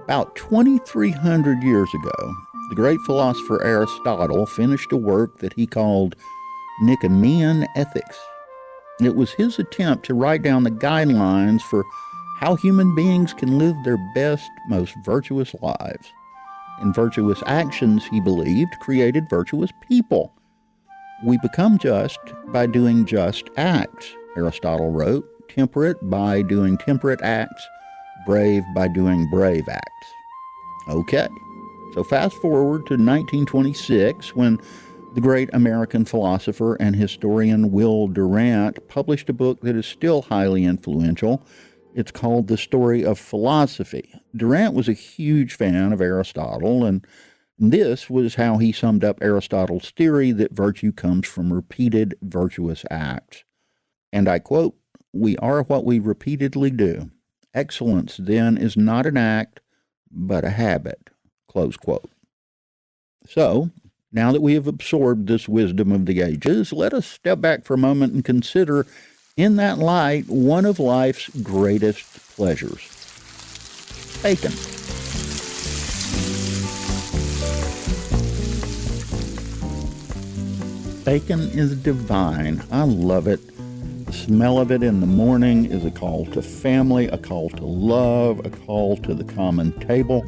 About 2,300 years ago, the great philosopher Aristotle finished a work that he called Nicomachean Ethics. It was his attempt to write down the guidelines for how human beings can live their best, most virtuous lives. And virtuous actions, he believed, created virtuous people. We become just by doing just acts, Aristotle wrote, temperate by doing temperate acts, brave by doing brave acts. Okay, so fast forward to 1926 when the great American philosopher and historian Will Durant published a book that is still highly influential. It's called The Story of Philosophy. Durant was a huge fan of Aristotle, and this was how he summed up Aristotle's theory that virtue comes from repeated virtuous acts. And I quote, "We are what we repeatedly do. Excellence, then, is not an act, but a habit," close quote. So, now that we have absorbed this wisdom of the ages, let us step back for a moment and consider, in that light, one of life's greatest pleasures: bacon. Bacon is divine. I love it. The smell of it in the morning is a call to family, a call to love, a call to the common table.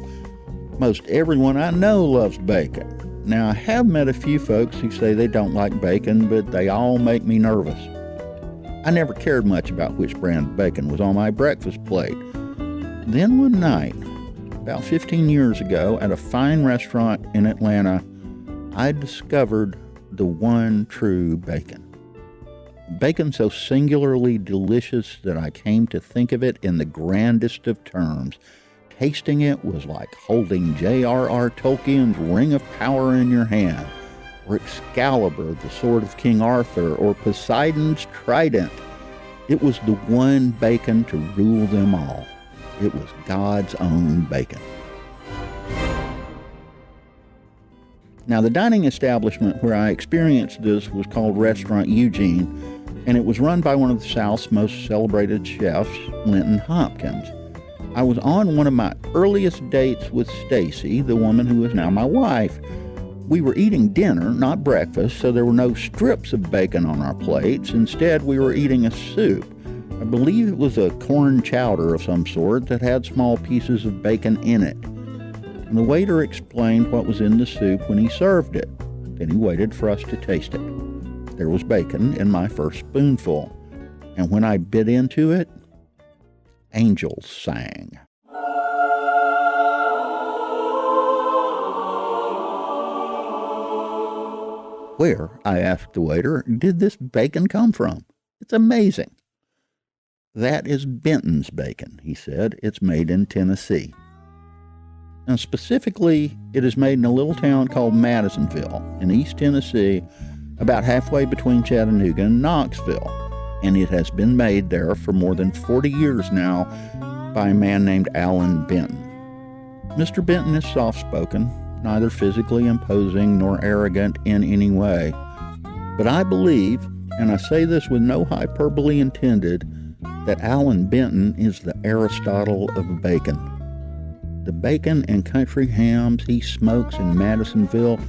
Most everyone I know loves bacon. Now, I have met a few folks who say they don't like bacon, but they all make me nervous. I never cared much about which brand of bacon was on my breakfast plate. Then one night, about 15 years ago, at a fine restaurant in Atlanta, I discovered the one true bacon. Bacon so singularly delicious that I came to think of it in the grandest of terms. Tasting it was like holding J.R.R. Tolkien's Ring of Power in your hand, or Excalibur, the sword of King Arthur, or Poseidon's trident. It was the one bacon to rule them all. It was God's own bacon. Now, the dining establishment where I experienced this was called Restaurant Eugene, and it was run by one of the South's most celebrated chefs, Linton Hopkins. I was on one of my earliest dates with Stacy, the woman who is now my wife. We were eating dinner, not breakfast, so there were no strips of bacon on our plates. Instead, we were eating a soup. I believe it was a corn chowder of some sort that had small pieces of bacon in it. And the waiter explained what was in the soup when he served it. Then he waited for us to taste it. There was bacon in my first spoonful, and when I bit into it, angels sang. "Where," I asked the waiter, "did this bacon come from? It's amazing." "That is Benton's bacon," he said. "It's made in Tennessee." Now, specifically, it is made in a little town called Madisonville in East Tennessee, about halfway between Chattanooga and Knoxville, and it has been made there for more than 40 years now by a man named Alan Benton. Mr. Benton is soft-spoken, neither physically imposing nor arrogant in any way. But I believe, and I say this with no hyperbole intended, that Alan Benton is the Aristotle of bacon. The bacon and country hams he smokes in Madisonville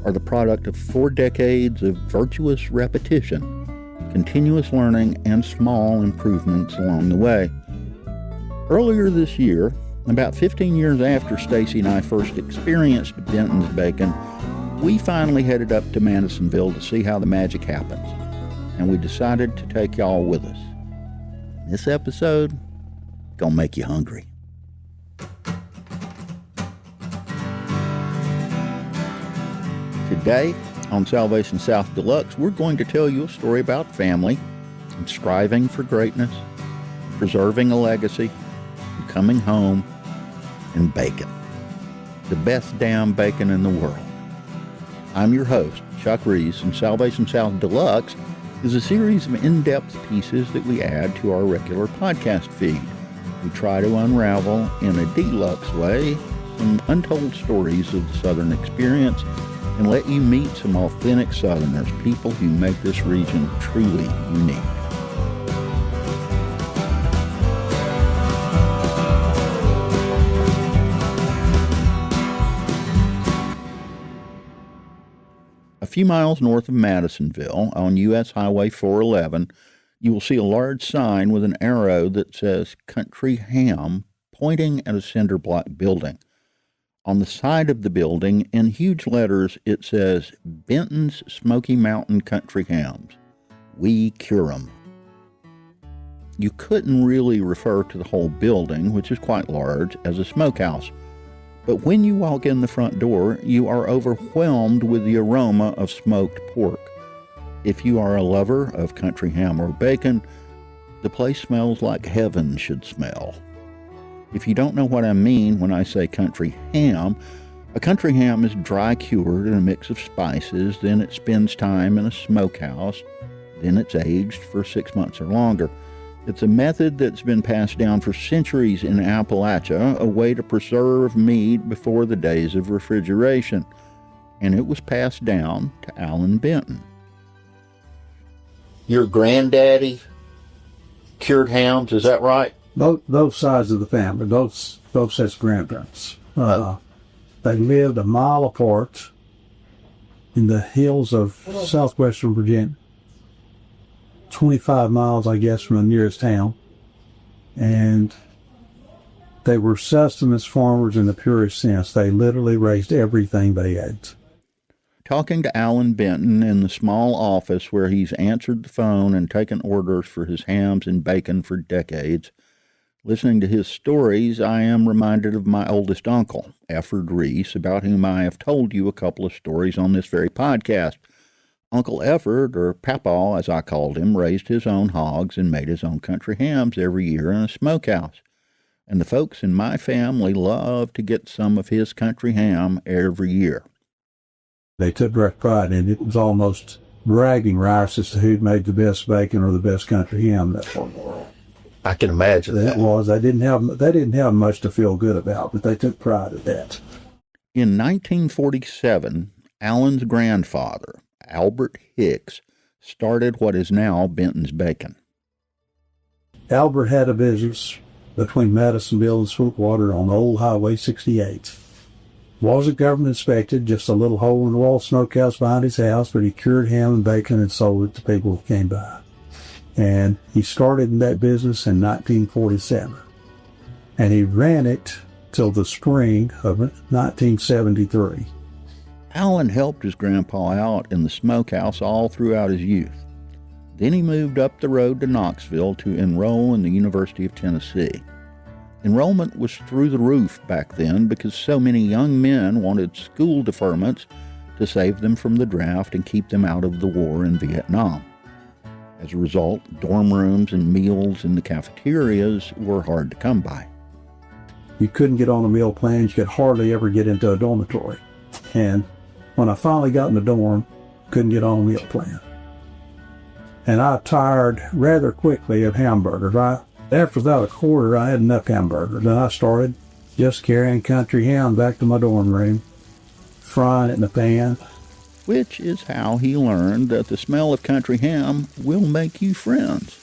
are the product of 4 decades of virtuous repetition, continuous learning, and small improvements along the way. Earlier this year, about 15 years after Stacy and I first experienced Benton's bacon, we finally headed up to Madisonville to see how the magic happens, and we decided to take y'all with us. This episode gonna make you hungry. Today, on Salvation South Deluxe, we're going to tell you a story about family and striving for greatness, preserving a legacy, and coming home, and bacon. The best damn bacon in the world. I'm your host, Chuck Reese, and Salvation South Deluxe is a series of in-depth pieces that we add to our regular podcast feed. We try to unravel, in a deluxe way, some untold stories of the Southern experience and let you meet some authentic Southerners, people who make this region truly unique. few miles north of Madisonville on U.S. Highway 411, you will see a large sign with an arrow that says Country Ham pointing at a cinder block building. On the side of the building, in huge letters, it says, Benton's Smoky Mountain Country Hams. We cure 'em. You couldn't really refer to the whole building, which is quite large, as a smokehouse. But when you walk in the front door, you are overwhelmed with the aroma of smoked pork. If you are a lover of country ham or bacon, the place smells like heaven should smell. If you don't know what I mean when I say country ham, a country ham is dry cured in a mix of spices, then it spends time in a smokehouse, then it's aged for 6 months or longer. It's a method that's been passed down for centuries in Appalachia, a way to preserve meat before the days of refrigeration. And it was passed down to Alan Benton. Your granddaddy cured hams, is that right? Both sides of the family, both sets of grandparents. They lived a mile apart in the hills of southwestern Virginia. 25 miles, I guess, from the nearest town. And they were sustenance farmers in the purest sense. They literally raised everything they ate. Talking to Alan Benton in the small office where he's answered the phone and taken orders for his hams and bacon for decades, listening to his stories, I am reminded of my oldest uncle, Efford Reese, about whom I have told you a couple of stories on this very podcast. Uncle Efford, or Papaw as I called him, raised his own hogs and made his own country hams every year in a smokehouse. And the folks in my family loved to get some of his country ham every year. They took great pride in it. It was almost bragging rights as to who made the best bacon or the best country ham in that part of the world. I can imagine that. They didn't have much to feel good about, but they took pride in that. In 1947, Alan's grandfather, Albert Hicks, started what is now Benton's Bacon. Albert had a business between Madisonville and Sweetwater on Old Highway 68. Wasn't government inspected, just a little hole-in-the-wall smokehouse behind his house, but he cured ham and bacon and sold it to people who came by. And he started in that business in 1947. And he ran it till the spring of 1973. Alan helped his grandpa out in the smokehouse all throughout his youth. Then he moved up the road to Knoxville to enroll in the University of Tennessee. Enrollment was through the roof back then because so many young men wanted school deferments to save them from the draft and keep them out of the war in Vietnam. As a result, dorm rooms and meals in the cafeterias were hard to come by. You couldn't get on a meal plan. You could hardly ever get into a dormitory. And when I finally got in the dorm, couldn't get on a meal plan. And I tired rather quickly of hamburgers. After about a quarter, I had enough hamburgers, and I started just carrying country ham back to my dorm room, frying it in the pan. Which is how he learned that the smell of country ham will make you friends.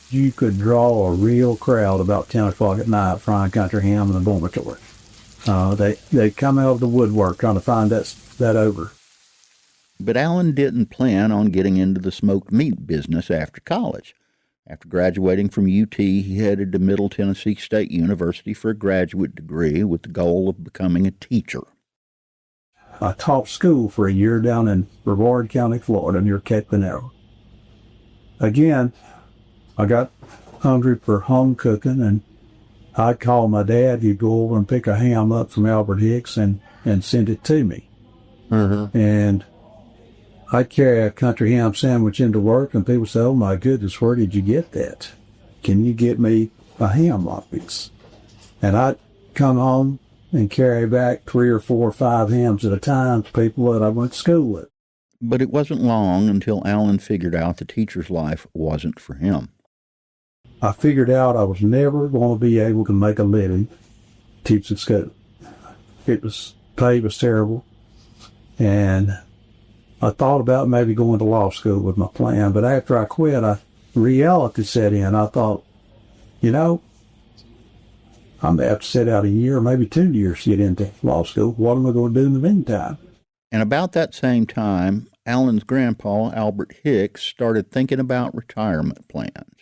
You could draw a real crowd about 10 o'clock at night frying country ham in the dormitory. They'd come out of the woodwork trying to find that odor. But Alan didn't plan on getting into the smoked meat business after college. After graduating from UT, he headed to Middle Tennessee State University for a graduate degree with the goal of becoming a teacher. I taught school for a year down in Brevard County, Florida, near Cape Canaveral. Again, I got hungry for home cooking, and I'd call my dad. He'd go over and pick a ham up from Albert Hicks and send it to me. Mm-hmm. And I'd carry a country ham sandwich into work, and people say, "Oh my goodness, where did you get that? Can you get me a ham like this?" And I'd come home and carry back 3 or 4 or 5 hams at a time to people that I went to school with. But it wasn't long until Alan figured out the teacher's life wasn't for him. I figured out I was never going to be able to make a living teaching school. Pay was terrible, and I thought about maybe going to law school with my plan, but after I quit, reality set in. I thought, I'm going to have to sit out a year, maybe 2 years to get into law school. What am I going to do in the meantime? And about that same time, Alan's grandpa, Albert Hicks, started thinking about retirement plans.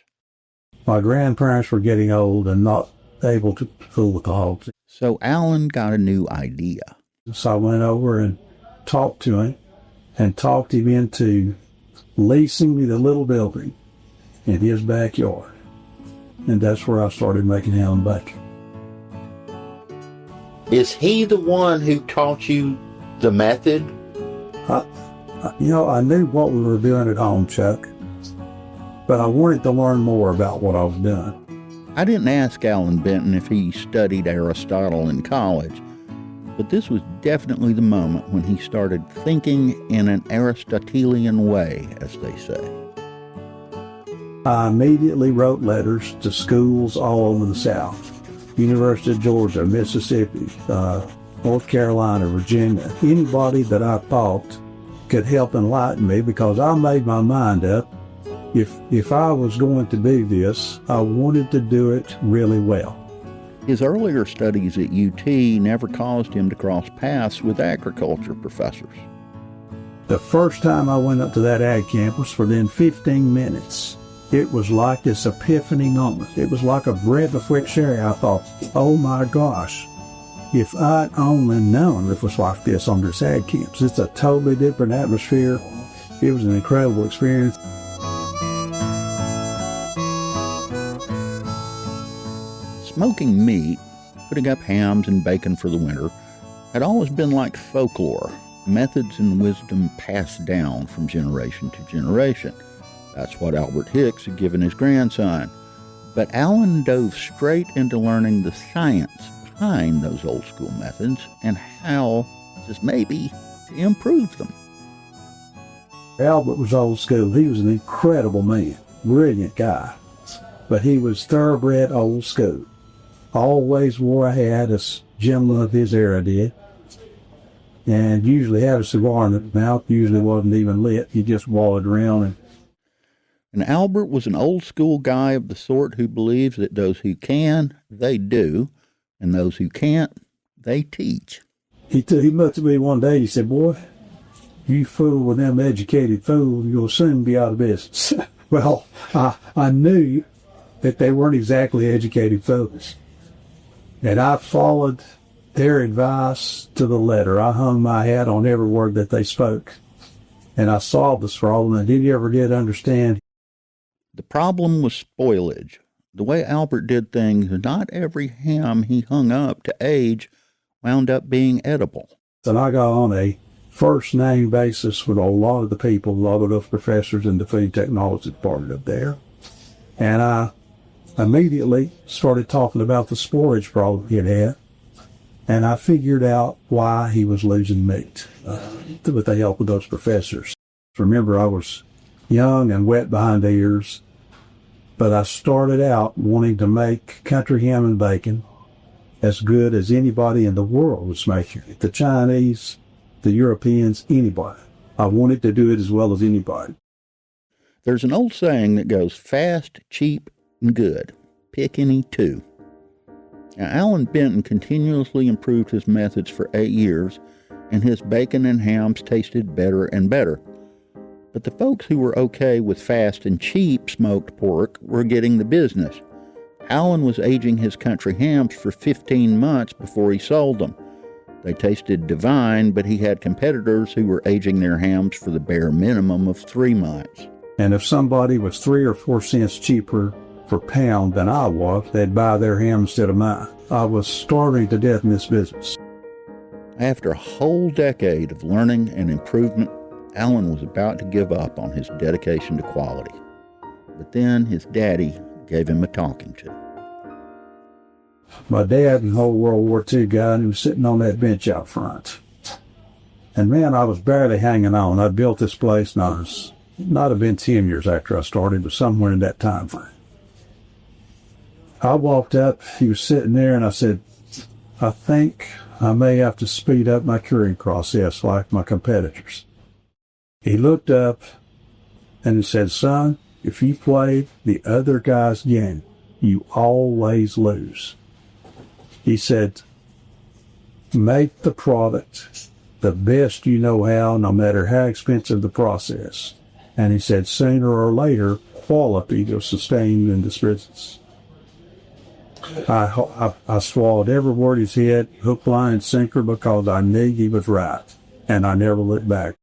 My grandparents were getting old and not able to fool with the hogs. So Alan got a new idea. So I went over and talked to him and talked him into leasing me the little building in his backyard. And that's where I started making ham and bacon. Is he the one who taught you the method? I knew what we were doing at home, Chuck, but I wanted to learn more about what I was doing. I didn't ask Alan Benton if he studied Aristotle in college, but this was definitely the moment when he started thinking in an Aristotelian way, as they say. I immediately wrote letters to schools all over the South. University of Georgia, Mississippi, North Carolina, Virginia. Anybody that I thought could help enlighten me, because I made my mind up. If I was going to do this, I wanted to do it really well. His earlier studies at UT never caused him to cross paths with agriculture professors. The first time I went up to that ag campus, within 15 minutes, it was like this epiphany moment. It was like a breath of fresh air. I thought, oh my gosh, if I'd only known it was like this on this ag campus. It's a totally different atmosphere. It was an incredible experience. Smoking meat, putting up hams and bacon for the winter, had always been like folklore, methods and wisdom passed down from generation to generation. That's what Albert Hicks had given his grandson. But Alan dove straight into learning the science behind those old school methods and how, just maybe, to improve them. Albert was old school. He was an incredible man, brilliant guy, but he was thoroughbred old school. Always wore a hat, as gentlemen of his era did, and usually had a cigar in his mouth. Usually wasn't even lit. He just wallowed around. And Albert was an old school guy of the sort who believes that those who can, they do, and those who can't, they teach. He looked at me one day, he said, boy, you fool with them educated fools, you'll soon be out of business. Well, I knew that they weren't exactly educated fools. And I followed their advice to the letter. I hung my hat on every word that they spoke. And I solved this problem, and he never did understand. The problem was spoilage. The way Albert did things, not every ham he hung up to age wound up being edible. And I got on a first-name basis with a lot of the people, a lot of those professors in the food technology department up there. And I immediately started talking about the sporage problem he had. And I figured out why he was losing meat with the help of those professors. Remember, I was young and wet behind the ears, but I started out wanting to make country ham and bacon as good as anybody in the world was making it. The Chinese, the Europeans, anybody. I wanted to do it as well as anybody. There's an old saying that goes fast, cheap, and good. Pick any two. Now, Alan Benton continuously improved his methods for 8 years, and his bacon and hams tasted better and better. But the folks who were okay with fast and cheap smoked pork were getting the business. Alan was aging his country hams for 15 months before he sold them. They tasted divine, but he had competitors who were aging their hams for the bare minimum of 3 months. And if somebody was 3 or 4 cents cheaper per pound than I was, they'd buy their ham instead of mine. I was starving to death in this business. After a whole decade of learning and improvement, Alan was about to give up on his dedication to quality. But then his daddy gave him a talking to. My dad was an old World War II guy, and he was sitting on that bench out front. And man, I was barely hanging on. I built this place, and I was not have been 10 years after I started, but somewhere in that time frame. I walked up, he was sitting there, and I said, I think I may have to speed up my curing process like my competitors. He looked up and he said, son, if you play the other guy's game, you always lose. He said, make the product the best you know how, no matter how expensive the process. And he said, sooner or later, quality will sustain you in this business. I swallowed every word he said, hook, line, and sinker, because I knew he was right, and I never looked back.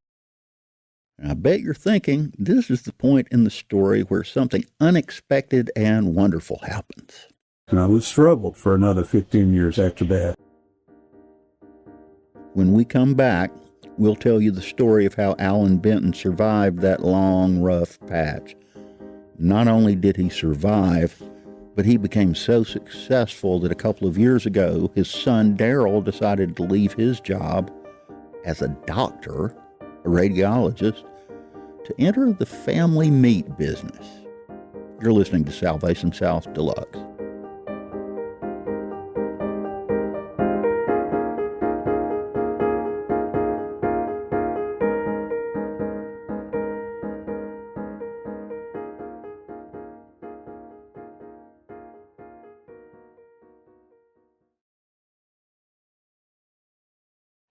I bet you're thinking this is the point in the story where something unexpected and wonderful happens. And I was struggled for another 15 years after that. When we come back, we'll tell you the story of how Alan Benton survived that long, rough patch. Not only did he survive, but he became so successful that a couple of years ago, his son Daryl decided to leave his job as a doctor, a radiologist, to enter the family meat business. You're listening to Salvation South Deluxe.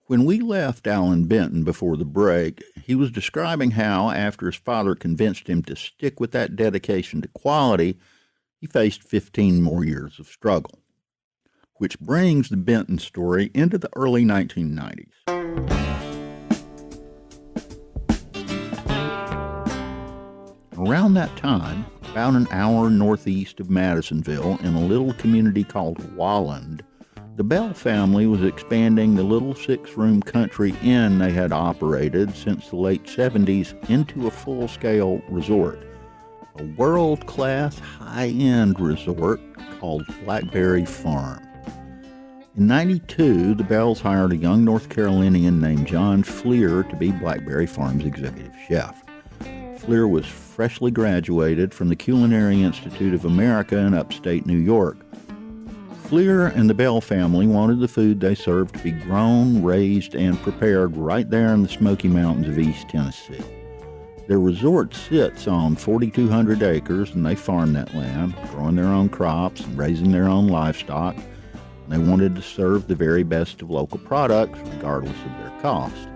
When we left Alan Benton before the break, he was describing how, after his father convinced him to stick with that dedication to quality, he faced 15 more years of struggle. Which brings the Benton story into the early 1990s. Around that time, about an hour northeast of Madisonville, in a little community called Walland, the Bell family was expanding the little 6-room country inn they had operated since the late 70s into a full-scale resort, a world-class high-end resort called Blackberry Farm. In '92, the Bells hired a young North Carolinian named John Fleer to be Blackberry Farm's executive chef. Fleer was freshly graduated from the Culinary Institute of America in upstate New York. Fleer and the Bell family wanted the food they served to be grown, raised, and prepared right there in the Smoky Mountains of East Tennessee. Their resort sits on 4,200 acres, and they farm that land, growing their own crops and raising their own livestock. They wanted to serve the very best of local products, regardless of their cost.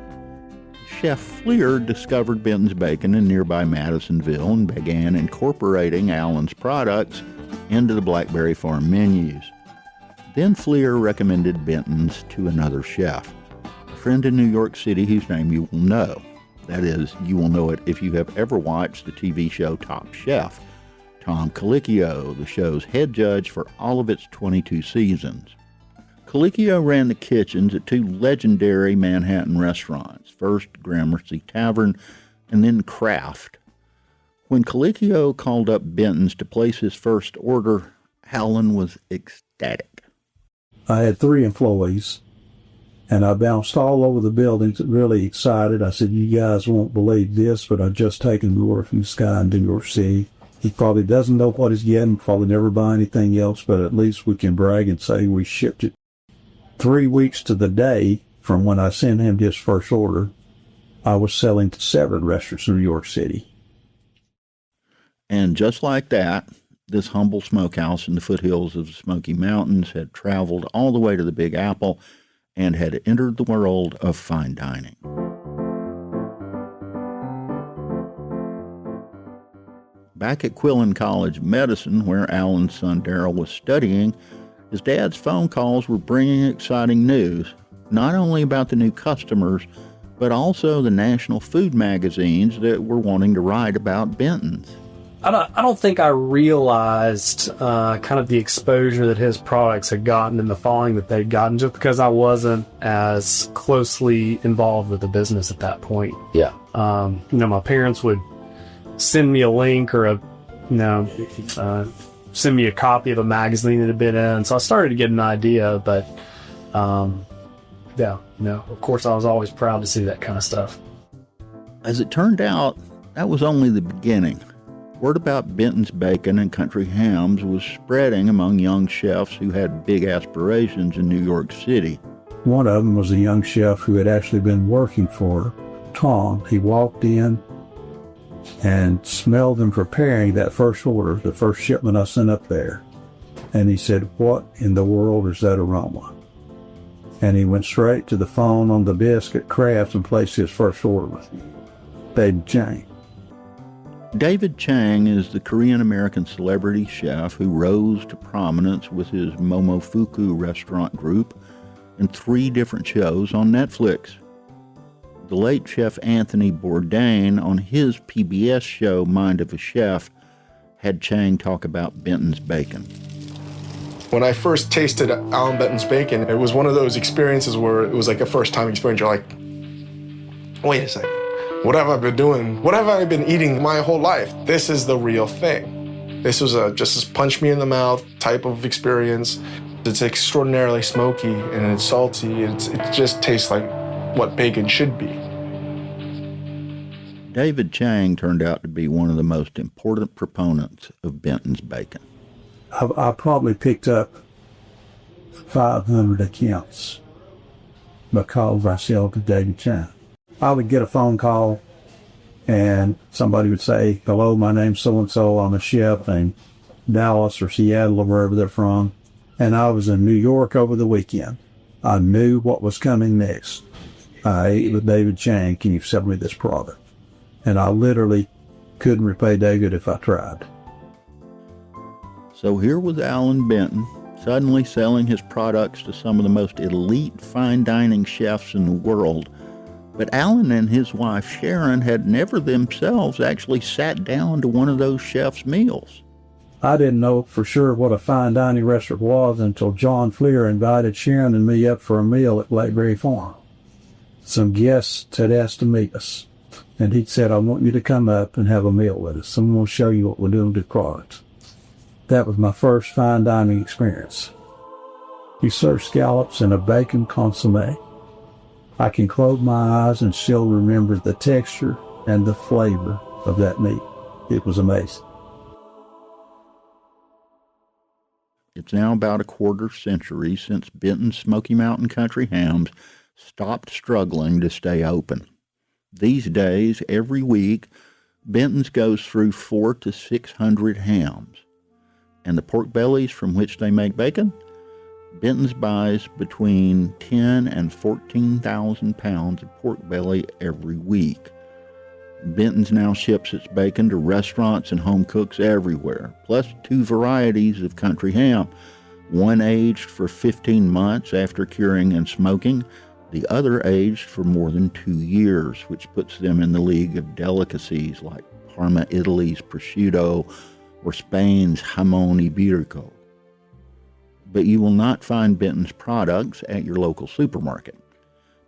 Chef Fleer discovered Benton's Bacon in nearby Madisonville and began incorporating Alan's products into the Blackberry Farm menus. Then Fleer recommended Benton's to another chef, a friend in New York City whose name you will know. That is, you will know it if you have ever watched the TV show Top Chef. Tom Colicchio, the show's head judge for all of its 22 seasons. Colicchio ran the kitchens at 2 legendary Manhattan restaurants, first Gramercy Tavern and then Kraft. When Colicchio called up Benton's to place his first order, Alan was ecstatic. I had 3 employees, and I bounced all over the building, really excited. I said, you guys won't believe this, but I've just taken the order from this guy in New York City. He probably doesn't know what he's getting, probably never buy anything else, but at least we can brag and say we shipped it. 3 weeks to the day from when I sent him his first order, I was selling to 7 restaurants in New York City. And just like that, this humble smokehouse in the foothills of the Smoky Mountains had traveled all the way to the Big Apple and had entered the world of fine dining. Back at Quillen College of Medicine, where Alan's son Daryl was studying, his dad's phone calls were bringing exciting news, not only about the new customers, but also the national food magazines that were wanting to write about Benton's. I don't think I realized kind of the exposure that his products had gotten and the following that they'd gotten, just because I wasn't as closely involved with the business at that point. Yeah. My parents would send me a link or send me a copy of a magazine that had been in. So I started to get an idea, but of course I was always proud to see that kind of stuff. As it turned out, that was only the beginning. Word about Benton's Bacon and country hams was spreading among young chefs who had big aspirations in New York City. One of them was a young chef who had actually been working for Tom. He walked in and smelled them preparing that first order, the first shipment I sent up there. And he said, "What in the world is that aroma?" And he went straight to the phone on the desk at Kraft's and placed his first order with me. David Chang. David Chang is the Korean-American celebrity chef who rose to prominence with his Momofuku restaurant group and 3 different shows on Netflix. The late chef Anthony Bourdain, on his PBS show Mind of a Chef, had Chang talk about Benton's bacon. When I first tasted Alan Benton's bacon, it was one of those experiences where it was like a first-time experience. You're like, wait a second. What have I been doing? What have I been eating my whole life? This is the real thing. This was just a punch me in the mouth type of experience. It's extraordinarily smoky and it's salty. It just tastes like what bacon should be. David Chang turned out to be one of the most important proponents of Benton's bacon. I probably picked up 500 accounts because I sell to David Chang. I would get a phone call and somebody would say, hello, my name's so-and-so, I'm a chef in Dallas or Seattle or wherever they're from, and I was in New York over the weekend. I knew what was coming next. I ate with David Chang, can you sell me this product? And I literally couldn't repay David if I tried. So here was Alan Benton, suddenly selling his products to some of the most elite fine dining chefs in the world. But Alan and his wife Sharon had never themselves actually sat down to one of those chefs' meals. I didn't know for sure what a fine dining restaurant was until John Fleer invited Sharon and me up for a meal at Blackberry Farm. Some guests had asked to meet us, and he'd said, I want you to come up and have a meal with us. I'm going to show you what we're doing to the products. That was my first fine dining experience. He served scallops and a bacon consomme. I can close my eyes and still remember the texture and the flavor of that meat. It was amazing. It's now about a quarter century since Benton's Smoky Mountain Country Hams stopped struggling to stay open. These days, every week, Benton's goes through 400 to 600 hams. And the pork bellies from which they make bacon? Benton's buys between 10 and 14,000 pounds of pork belly every week. Benton's now ships its bacon to restaurants and home cooks everywhere, plus 2 varieties of country ham, one aged for 15 months after curing and smoking, the other aged for more than 2 years, which puts them in the league of delicacies like Parma, Italy's prosciutto, or Spain's jamón ibérico. But you will not find Benton's products at your local supermarket.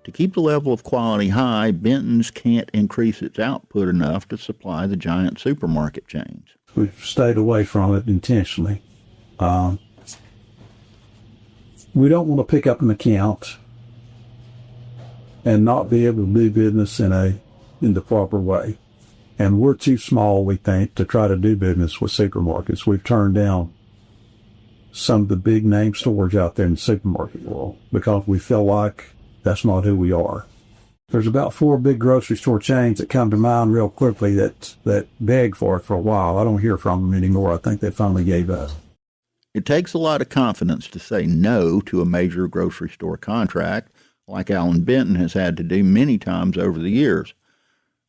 To keep the level of quality high, Benton's can't increase its output enough to supply the giant supermarket chains. We've stayed away from it intentionally. We don't want to pick up an account and not be able to do business in the proper way. And we're too small, we think, to try to do business with supermarkets. We've turned down some of the big name stores out there in the supermarket world because we feel like that's not who we are. There's about 4 big grocery store chains that come to mind real quickly that begged for it for a while. I don't hear from them anymore. I think they finally gave up. It takes a lot of confidence to say no to a major grocery store contract, like Alan Benton has had to do many times over the years.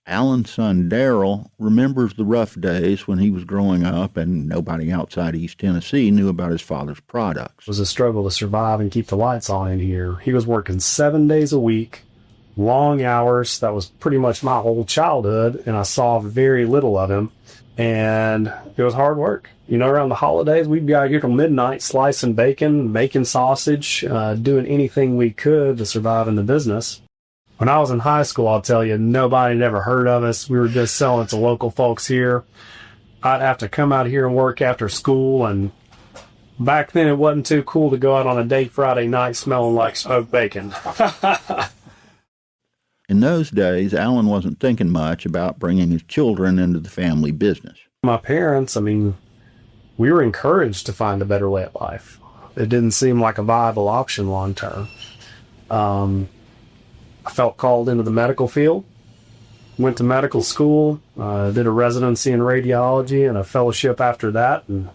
Alan's son, Darrell, remembers the rough days when he was growing up and nobody outside East Tennessee knew about his father's products. It was a struggle to survive and keep the lights on in here. He was working 7 days a week, long hours. That was pretty much my whole childhood, and I saw very little of him. And it was hard work. You know, around the holidays, we'd be out here till midnight slicing bacon, making sausage, doing anything we could to survive in the business. When I was in high school, I'll tell you, nobody had ever heard of us. We were just selling to local folks here. I'd have to come out here and work after school, and back then it wasn't too cool to go out on a date Friday night smelling like smoked bacon. In those days, Alan wasn't thinking much about bringing his children into the family business. My parents, we were encouraged to find a better way of life. It didn't seem like a viable option long term. I felt called into the medical field, went to medical school, did a residency in radiology and a fellowship after that, and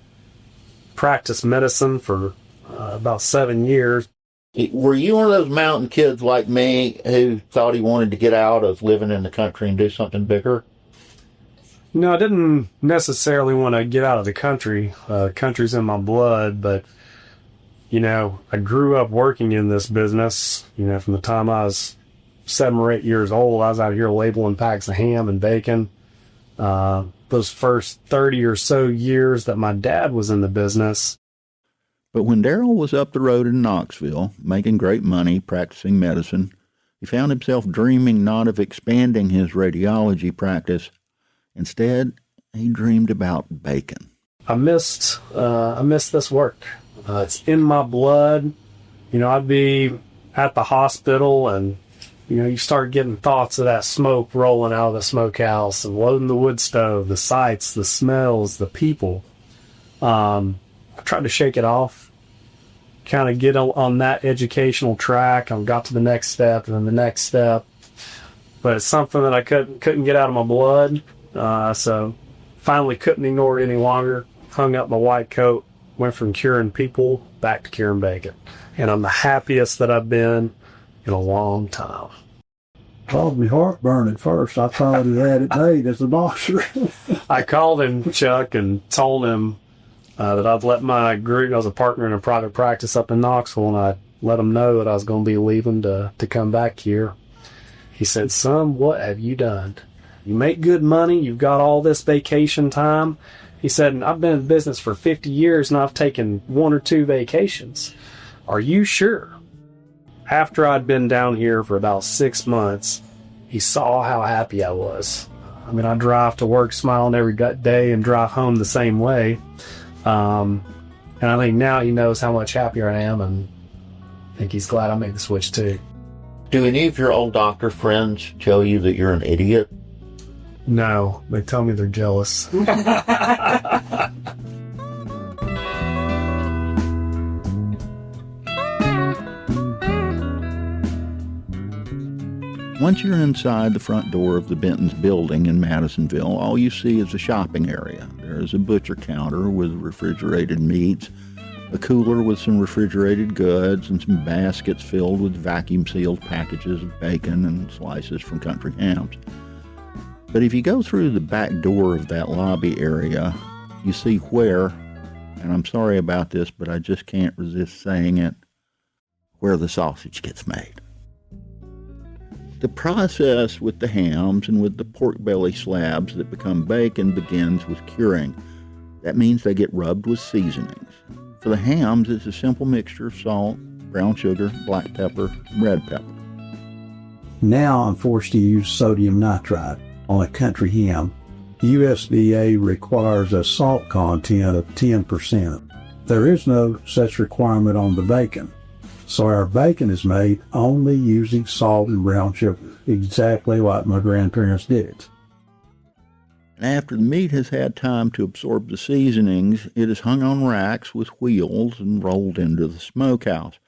practiced medicine for about 7 years. Were you one of those mountain kids like me who thought he wanted to get out of living in the country and do something bigger? No, I didn't necessarily want to get out of the country. Country's in my blood, but, I grew up working in this business. From the time I was 7 or 8 years old, I was out here labeling packs of ham and bacon. Those first 30 or so years that my dad was in the business. But when Darrell was up the road in Knoxville, making great money practicing medicine, he found himself dreaming not of expanding his radiology practice. Instead, he dreamed about bacon. I missed this work. It's in my blood. I'd be at the hospital and, you start getting thoughts of that smoke rolling out of the smokehouse and loading the wood stove, the sights, the smells, the people. I tried to shake it off, kind of get on that educational track. I got to the next step and then the next step. But it's something that I couldn't get out of my blood. So finally couldn't ignore it any longer. Hung up my white coat, went from curing people back to curing bacon. And I'm the happiest that I've been in a long time. Caused me heartburn at first. I thought it had it made as a boxer. I called him, Chuck, and told him that I'd let my group, I was a partner in a private practice up in Knoxville, and I let him know that I was going to be leaving to come back here. He said, "Son, what have you done? You make good money. You've got all this vacation time." He said, "I've been in business for 50 years and I've taken 1 or 2 vacations. Are you sure?" After I'd been down here for about 6 months, he saw how happy I was. I drive to work smiling every day and drive home the same way. And I think now he knows how much happier I am, and I think he's glad I made the switch too. Do any of your old doctor friends tell you that you're an idiot? No, they tell me they're jealous. Once you're inside the front door of the Benton's building in Madisonville, all you see is a shopping area. There is a butcher counter with refrigerated meats, a cooler with some refrigerated goods, and some baskets filled with vacuum-sealed packages of bacon and slices from Country Hams. But if you go through the back door of that lobby area, you see where, and I'm sorry about this, but I just can't resist saying it, where the sausage gets made. The process with the hams and with the pork belly slabs that become bacon begins with curing. That means they get rubbed with seasonings. For the hams, it's a simple mixture of salt, brown sugar, black pepper, and red pepper. Now I'm forced to use sodium nitrite on a country ham. USDA requires a salt content of 10%. There is no such requirement on the bacon. So our bacon is made only using salt and brown sugar, exactly like my grandparents did it. And after the meat has had time to absorb the seasonings, it is hung on racks with wheels and rolled into the smokehouse,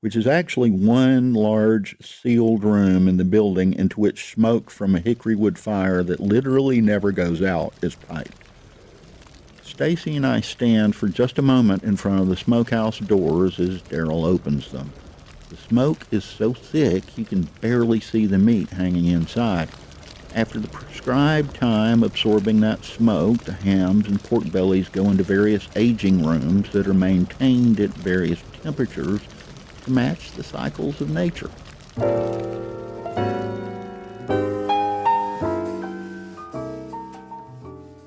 which is actually one large sealed room in the building into which smoke from a hickory wood fire that literally never goes out is piped. Stacy and I stand for just a moment in front of the smokehouse doors as Darrell opens them. The smoke is so thick you can barely see the meat hanging inside. After the prescribed time absorbing that smoke, the hams and pork bellies go into various aging rooms that are maintained at various temperatures to match the cycles of nature.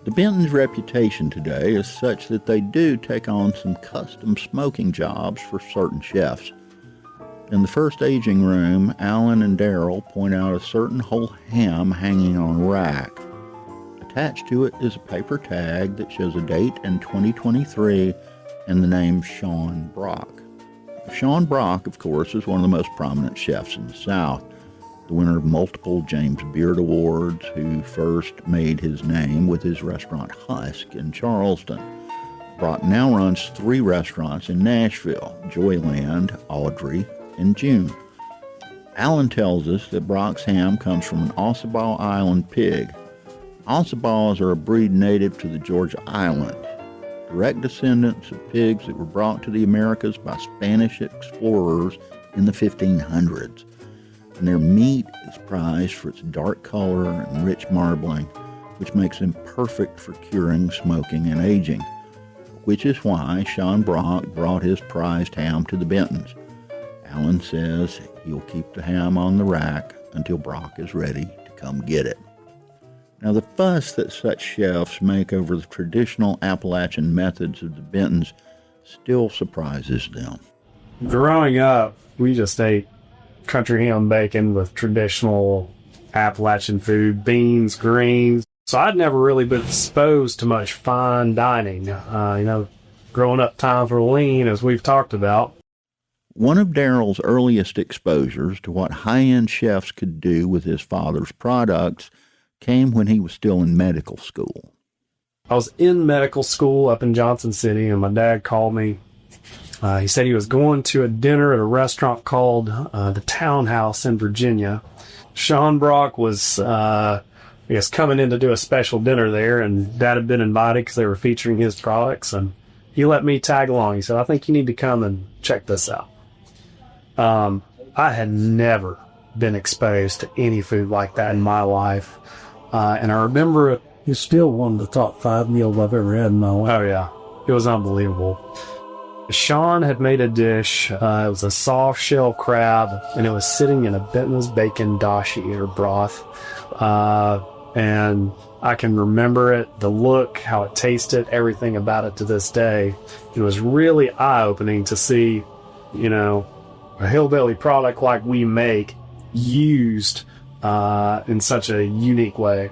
The Benton's reputation today is such that they do take on some custom smoking jobs for certain chefs. In the first aging room, Alan and Darrell point out a certain whole ham hanging on a rack. Attached to it is a paper tag that shows a date in 2023 and the name Sean Brock. Sean Brock, of course, is one of the most prominent chefs in the South, the winner of multiple James Beard Awards, who first made his name with his restaurant Husk in Charleston. Brock now runs 3 restaurants in Nashville, Joyland, Audrey, and June. Alan tells us that Brock's ham comes from an Ossabaw Island pig. Ossabaws are a breed native to the Georgia Island, direct descendants of pigs that were brought to the Americas by Spanish explorers in the 1500s, and their meat is prized for its dark color and rich marbling, which makes them perfect for curing, smoking, and aging, which is why Sean Brock brought his prized ham to the Bentons. Alan says he'll keep the ham on the rack until Brock is ready to come get it. Now, the fuss that such chefs make over the traditional Appalachian methods of the Bentons still surprises them. Growing up, we just ate country ham bacon with traditional Appalachian food, beans, greens. So I'd never really been exposed to much fine dining. Growing up, times were lean, as we've talked about. One of Daryl's earliest exposures to what high-end chefs could do with his father's products came when he was still in medical school. I was in medical school up in Johnson City, and my dad called me. He said he was going to a dinner at a restaurant called the Townhouse in Virginia. Sean Brock was, coming in to do a special dinner there, and Dad had been invited because they were featuring his products, and he let me tag along. He said, "I think you need to come and check this out." I had never been exposed to any food like that in my life. And I remember it. It's still one of the top 5 meals I've ever had in my life. Oh, yeah. It was unbelievable. Sean had made a dish. It was a soft shell crab, and it was sitting in a Benton's bacon dashi, or broth. And I can remember it, the look, how it tasted, everything about it to this day. It was really eye-opening to see, a hillbilly product like we make used in such a unique way.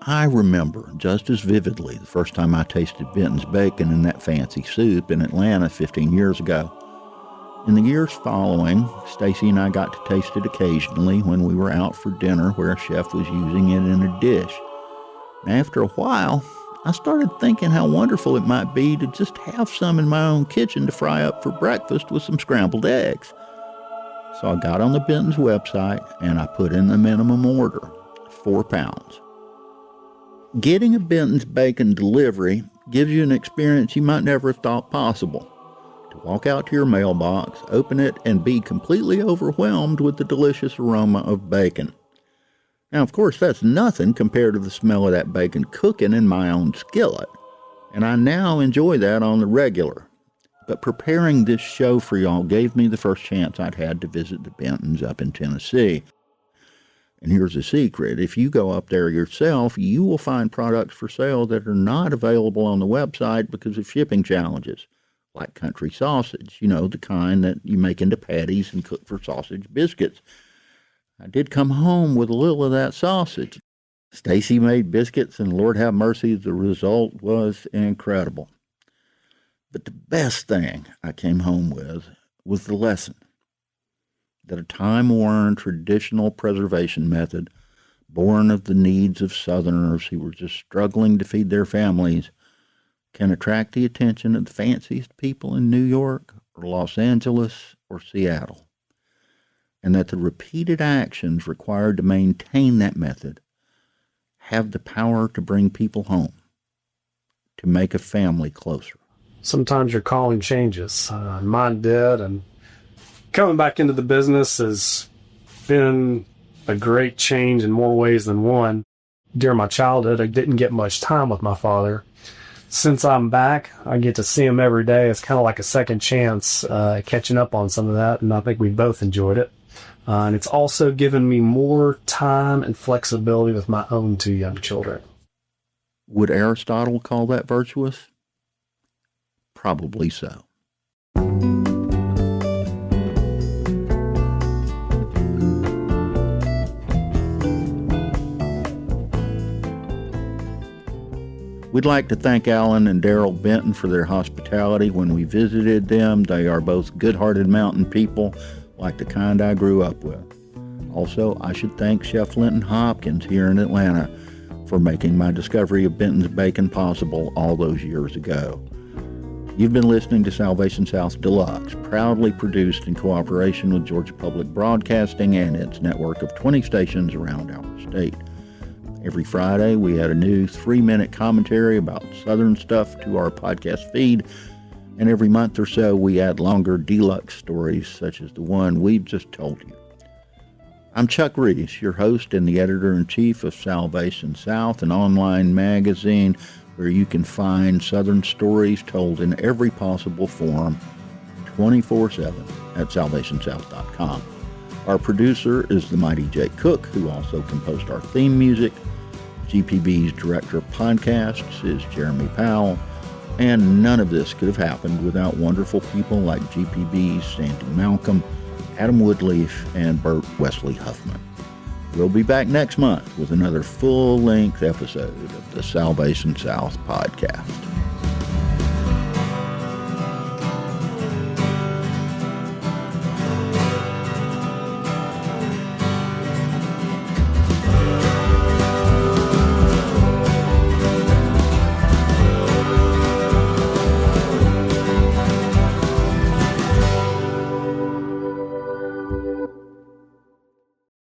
I remember just as vividly the first time I tasted Benton's bacon in that fancy soup in Atlanta 15 years ago. In the years following, Stacy and I got to taste it occasionally when we were out for dinner where a chef was using it in a dish. And after a while, I started thinking how wonderful it might be to just have some in my own kitchen to fry up for breakfast with some scrambled eggs. So I got on the Benton's website and I put in the minimum order, 4 pounds. Getting a Benton's bacon delivery gives you an experience you might never have thought possible. To walk out to your mailbox, open it, and be completely overwhelmed with the delicious aroma of bacon. Now, of course, that's nothing compared to the smell of that bacon cooking in my own skillet, and I now enjoy that on the regular. But preparing this show for y'all gave me the first chance I'd had to visit the Bentons up in Tennessee. And here's a secret. If you go up there yourself, you will find products for sale that are not available on the website because of shipping challenges, like country sausage, the kind that you make into patties and cook for sausage biscuits. I did come home with a little of that sausage. Stacy made biscuits, and Lord have mercy, the result was incredible. But the best thing I came home with was the lesson that a time-worn traditional preservation method, born of the needs of Southerners who were just struggling to feed their families, can attract the attention of the fanciest people in New York or Los Angeles or Seattle, and that the repeated actions required to maintain that method have the power to bring people home, to make a family closer. Sometimes your calling changes. Mine did, and coming back into the business has been a great change in more ways than one. During my childhood, I didn't get much time with my father. Since I'm back, I get to see him every day. It's kind of like a second chance catching up on some of that, and I think we both enjoyed it. And it's also given me more time and flexibility with my own 2 young children. Would Aristotle call that virtuous? Probably so. We'd like to thank Alan and Daryl Benton for their hospitality when we visited them. They are both good-hearted mountain people, like the kind I grew up with. Also, I should thank Chef Linton Hopkins here in Atlanta for making my discovery of Benton's bacon possible all those years ago. You've been listening to Salvation South Deluxe, proudly produced in cooperation with Georgia Public Broadcasting and its network of 20 stations around our state. Every Friday, we add a new 3-minute commentary about Southern stuff to our podcast feed. And every month or so, we add longer deluxe stories such as the one we've just told you. I'm Chuck Reese, your host and the editor-in-chief of Salvation South, an online magazine where you can find Southern stories told in every possible form 24/7 at salvationsouth.com. Our producer is the mighty Jake Cook, who also composed our theme music. GPB's director of podcasts is Jeremy Powell. And none of this could have happened without wonderful people like GPB's Sandy Malcolm, Adam Woodleaf, and Bert Wesley Huffman. We'll be back next month with another full-length episode of the Salvation South podcast.